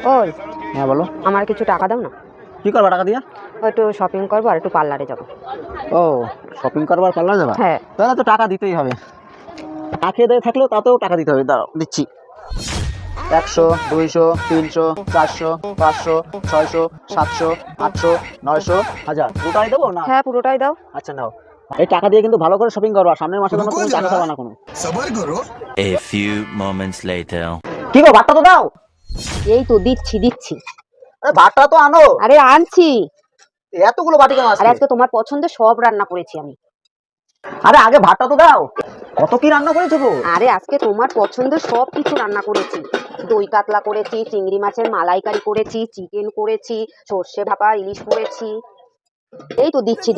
ওই হ্যাঁ বলো। আমার কিছু টাকা দাও না। কি করবা টাকা দিয়া? একটু শপিং করবো আর একটু পার্লারে যাবো। ও, শপিং করবার পার্লার যাবা? হ্যাঁ। তাহলে তো টাকা দিতেই হবে। না খেয়ে দিয়ে থাকলেও তাতেও টাকা দিতে হবে। দাঁড়াও দিচ্ছি। 100, 200, 300, 400, 500, 600, 700, 800, 900, 1000 পুরোটাই দেবো না? হ্যাঁ পুরোটাই দাও। আচ্ছা নাও। এই টাকা দিয়ে কিন্তু ভালো করে শপিং করবা, সামনের মাসে যেন रुको তুমি টাকা जरा পাবা না কোনো। सबर करो। A few moments later. কি গো, ভাতটা তো দাও। এই তো দিচ্ছি। আরে ভাতটা তো আনো। আরে আনছি। এতগুলো বাটি কেন আরে আজকে? আজকে তোমার পছন্দের সব রান্না করেছি আমি। আরে আগে ভাতটা তো দাও। কত কি রান্না করেছো গো? আরে আজকে তোমার পছন্দের সব কিছু রান্না করেছি। দই কাতলা করেছি, চিংড়ি মাছের মালাইকারি করেছি, চিকেন করেছি, সর্ষে ভাপা ইলিশ করেছি। এই তো দিচ্ছি।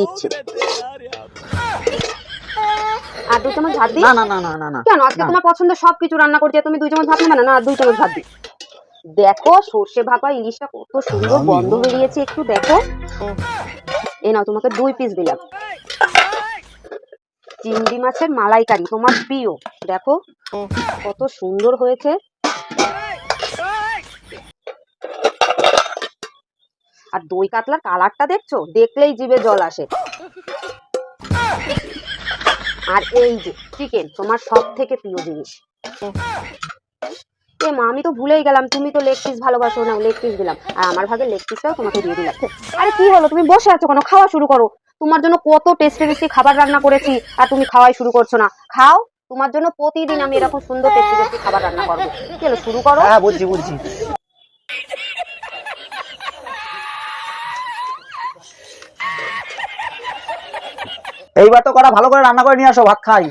আর 2 চামচ ভাত দিই? না না না না না না। কেন আজকে না। তোমার পছন্দের সব কিছু রান্না করছি, তুমি 2 চামচ ভাত নেবে না? না, 2 চামচ ভাত দিই। দেখো সর্ষে ভাপা ইলিশটা কত সুন্দর গন্ধ বেরিয়েছে, একটু দেখো। এই নাও, তোমাকে 2 পিস দিলাম। চিংড়ি মাছের মালাইকারি তোমার প্রিয়, দেখো কত সুন্দর হয়েছে। আর দই কাতলার কালারটা দেখছো, দেখলেই জিভে জল আসে। আর এই যে চিকেন, তোমার সব থেকে প্রিয় জিনিস। এ মা, আমি তো ভুলেই গেলাম, তুমি তো লেগ পিস ভালোবাসো না, লেগ পিস দিলাম। আর আমার ভাগে লেগ পিসটাও তোমাকে দিয়ে দিলাম। আরে কি হলো, তুমি বসে আছো কেন? খাওয়া শুরু করো। তোমার জন্য কত টেস্টি খাবার রান্না করেছি আর তুমি খাওয়াই শুরু করছো না। খাও, তোমার জন্য প্রতিদিন আমি এরকম সুন্দর টেস্টি খাবার রান্না করবো। কি হলো, শুরু করো। হ্যাঁ বুঝছি। এইবার তো করা ভালো করে রান্না করে নিয়ে আসো, ভাত খাই।